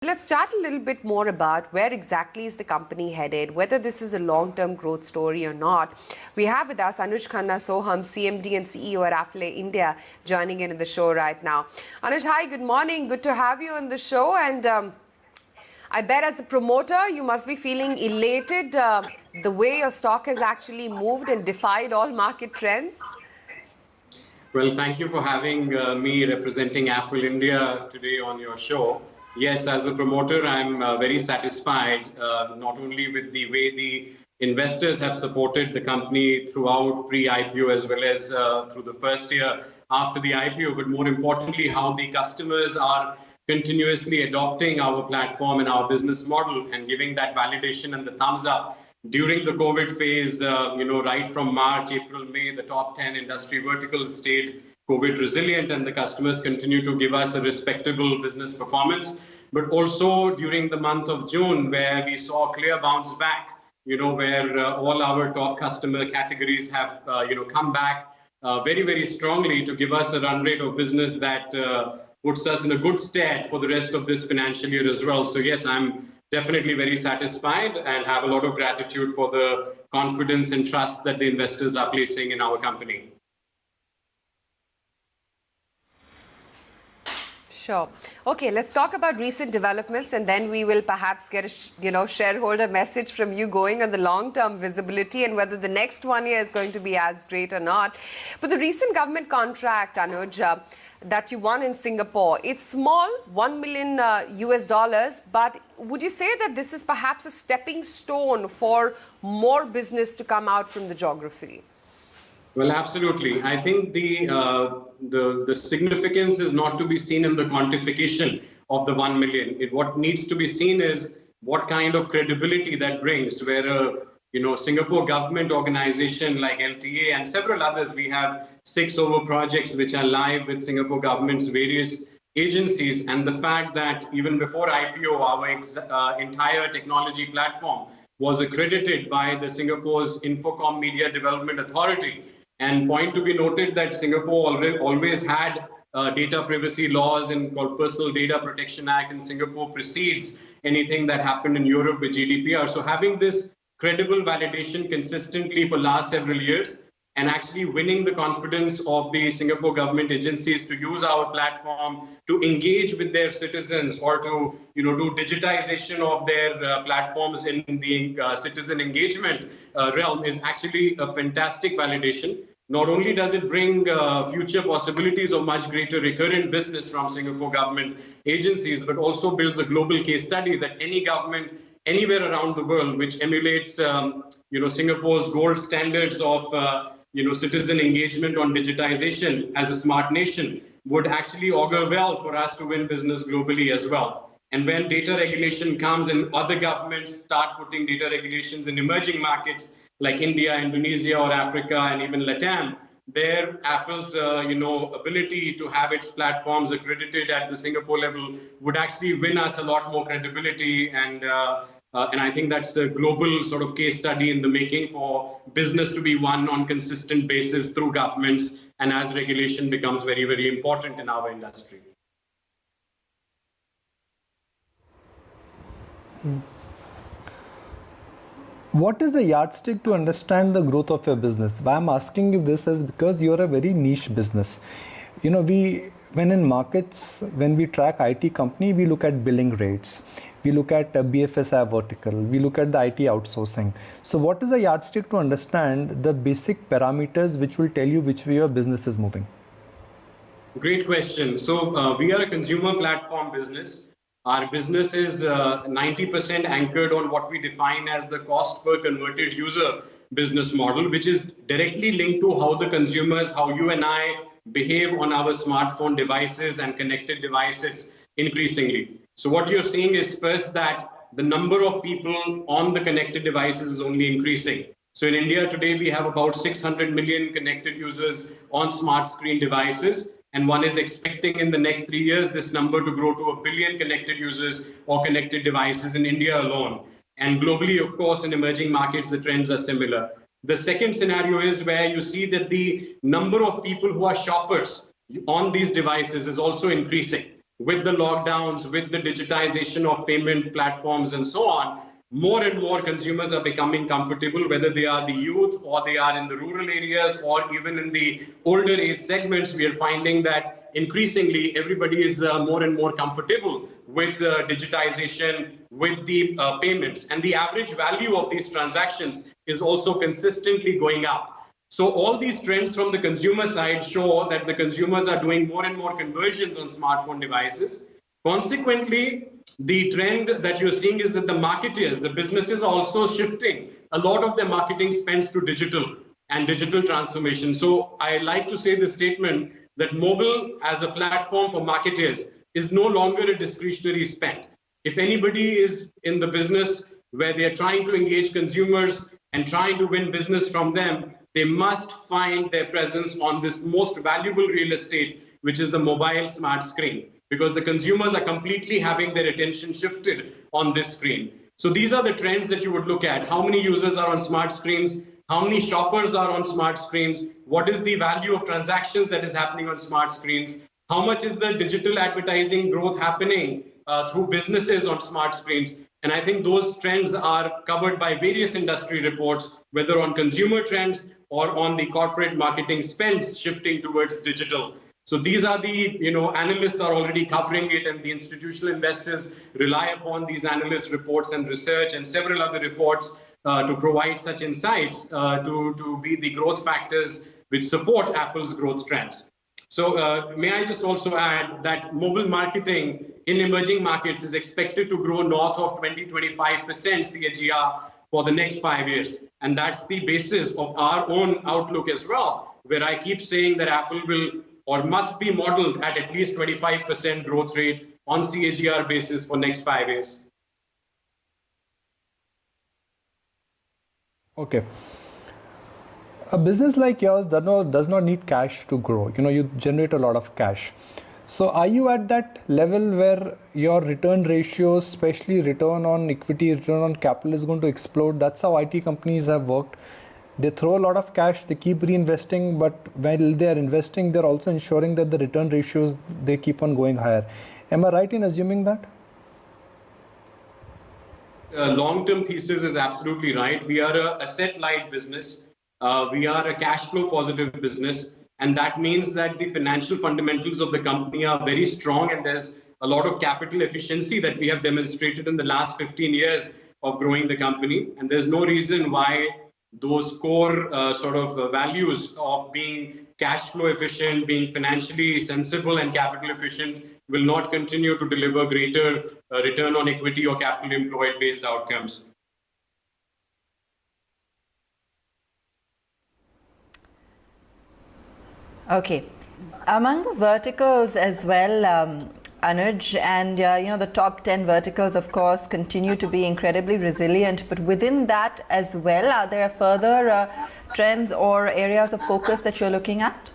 Let's chat a little bit more about where exactly is the company headed, whether this is a long-term growth story or not. We have with us Anuj Khanna Sohum, CMD and CEO at Affle India, joining in the show right now. Anuj, hi, good morning. Good to have you on the show. And I bet as a promoter, you must be feeling elated the way your stock has actually moved and defied all market trends. Well, thank you for having me representing Affle India today on your show. Yes, as a promoter, I'm very satisfied, not only with the way the investors have supported the company throughout pre-IPO as well as through the first year after the IPO, but more importantly, how the customers are continuously adopting our platform and our business model and giving that validation and the thumbs up. During the COVID phase, right from March, April, May, the top 10 industry verticals stayed COVID resilient and the customers continue to give us a respectable business performance. But also during the month of June, where we saw a clear bounce back, where all our top customer categories have, come back very, very strongly to give us a run rate of business that puts us in a good stead for the rest of this financial year as well. So yes, I'm definitely very satisfied and have a lot of gratitude for the confidence and trust that the investors are placing in our company. Sure. Okay, let's talk about recent developments and then we will perhaps get a shareholder message from you going on the long-term visibility and whether the next 1 year is going to be as great or not. But the recent government contract, Anuj, that you won in Singapore, it's small, $1 million US, but would you say that this is perhaps a stepping stone for more business to come out from the geography? Well, absolutely. I think the significance is not to be seen in the quantification of the 1 million. What needs to be seen is what kind of credibility that brings, where a Singapore government organization like LTA and several others, we have 6 over projects which are live with Singapore government's various agencies, and the fact that even before IPO, our entire technology platform was accredited by the Singapore's Infocom Media Development Authority. And point to be noted that Singapore always had data privacy laws and called Personal Data Protection Act, and Singapore precedes anything that happened in Europe with GDPR. So having this credible validation consistently for last several years and actually winning the confidence of the Singapore government agencies to use our platform to engage with their citizens or to do digitization of their platforms in the citizen engagement realm is actually a fantastic validation. Not only does it bring future possibilities of much greater recurrent business from Singapore government agencies, but also builds a global case study that any government anywhere around the world which emulates Singapore's gold standards of citizen engagement on digitization as a smart nation would actually augur well for us to win business globally as well. And when data regulation comes and other governments start putting data regulations in emerging markets like India, Indonesia, or Africa, and even LATAM, there Affle's ability to have its platforms accredited at the Singapore level would actually win us a lot more credibility, and I think that's a global sort of case study in the making for business to be won on consistent basis through governments and as regulation becomes very, very important in our industry. What is the yardstick to understand the growth of your business? Why I'm asking you this is because you're a very niche business. When in markets, when we track IT company, we look at billing rates. We look at BFSI vertical. We look at the IT outsourcing. So what is the yardstick to understand the basic parameters which will tell you which way your business is moving? Great question. So we are a consumer platform business. Our business is 90% anchored on what we define as the cost per converted user business model, which is directly linked to how the consumers, how you and I behave on our smartphone devices and connected devices increasingly. So what you're seeing is first that the number of people on the connected devices is only increasing. So in India today, we have about 600 million connected users on smart screen devices. And one is expecting in the next 3 years this number to grow to 1 billion connected users or connected devices in India alone. And globally, of course, in emerging markets, the trends are similar. The second scenario is where you see that the number of people who are shoppers on these devices is also increasing. with the lockdowns, with the digitization of payment platforms and so on, more and more consumers are becoming comfortable, whether they are the youth or they are in the rural areas or even in the older age segments. We are finding that increasingly everybody is more and more comfortable with digitization, with the payments, and the average value of these transactions is also consistently going up. So all these trends from the consumer side show that the consumers are doing more and more conversions on smartphone devices. Consequently, the trend that you're seeing is that the marketeers, the businesses are also shifting a lot of their marketing spends to digital and digital transformation. So I like to say this statement that mobile as a platform for marketeers is no longer a discretionary spend. If anybody is in the business where they are trying to engage consumers and trying to win business from them, they must find their presence on this most valuable real estate, which is the mobile smart screen, because the consumers are completely having their attention shifted on this screen. So these are the trends that you would look at. How many users are on smart screens? How many shoppers are on smart screens? What is the value of transactions that is happening on smart screens? How much is the digital advertising growth happening through businesses on smart screens? And I think those trends are covered by various industry reports, whether on consumer trends or on the corporate marketing spends shifting towards digital. So these are the, analysts are already covering it, and the institutional investors rely upon these analyst reports and research and several other reports to provide such insights to be the growth factors which support Affle's growth trends. So may I just also add that mobile marketing in emerging markets is expected to grow north of 20-25% CAGR for the next 5 years. And that's the basis of our own outlook as well, where I keep saying that Affle will or must be modeled at least 25% growth rate on CAGR basis for next 5 years. Okay. A business like yours does not need cash to grow. You generate a lot of cash. So are you at that level where your return ratios, especially return on equity, return on capital, is going to explode? That's how IT companies have worked. They throw a lot of cash, they keep reinvesting, but while they are investing, they're also ensuring that the return ratios, they keep on going higher. Am I right in assuming that? Long-term thesis is absolutely right. We are an asset-light business. We are a cash flow positive business. And that means that the financial fundamentals of the company are very strong, and there's a lot of capital efficiency that we have demonstrated in the last 15 years of growing the company. And there's no reason why those core values of being cash flow efficient, being financially sensible and capital efficient will not continue to deliver greater return on equity or capital employed based outcomes. Okay. Among the verticals as well, Anuj, and the top 10 verticals, of course, continue to be incredibly resilient. But within that as well, are there further trends or areas of focus that you're looking at?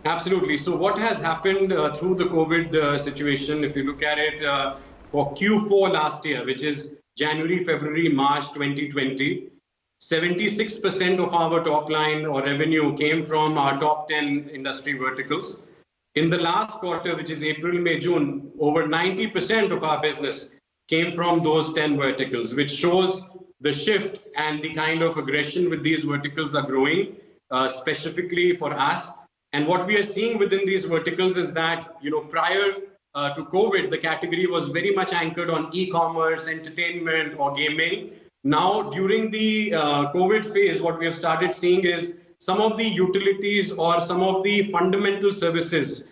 Absolutely. So what has happened through the COVID situation, if you look at it for Q4 last year, which is January, February, March 2020, 76% of our top line or revenue came from our top 10 industry verticals. In the last quarter, which is April, May, June, over 90% of our business came from those 10 verticals, which shows the shift and the kind of aggression with these verticals are growing, specifically for us. And what we are seeing within these verticals is that, prior to COVID, the category was very much anchored on e-commerce, entertainment, or gaming. Now, during the COVID phase, what we have started seeing is some of the utilities or some of the fundamental services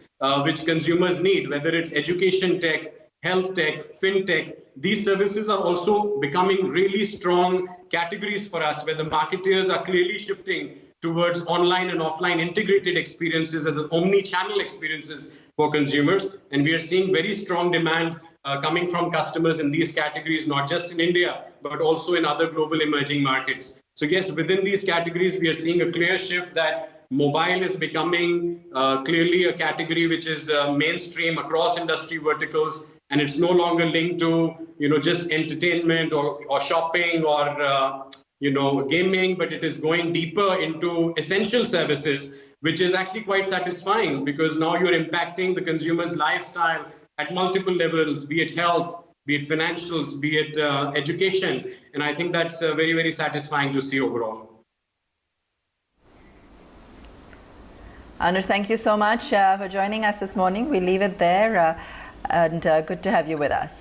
which consumers need, whether it's education tech, health tech, fintech, these services are also becoming really strong categories for us, where the marketeers are clearly shifting towards online and offline integrated experiences and the omni-channel experiences for consumers. And we are seeing very strong demand coming from customers in these categories, not just in India, but also in other global emerging markets. So yes, within these categories, we are seeing a clear shift that mobile is becoming clearly a category which is mainstream across industry verticals, and it's no longer linked to just entertainment or shopping or gaming, but it is going deeper into essential services which is actually quite satisfying because now you're impacting the consumer's lifestyle at multiple levels, be it health, be it financials, be it education. And I think that's very, very satisfying to see overall. Anuj, thank you so much for joining us this morning. We leave it there and good to have you with us.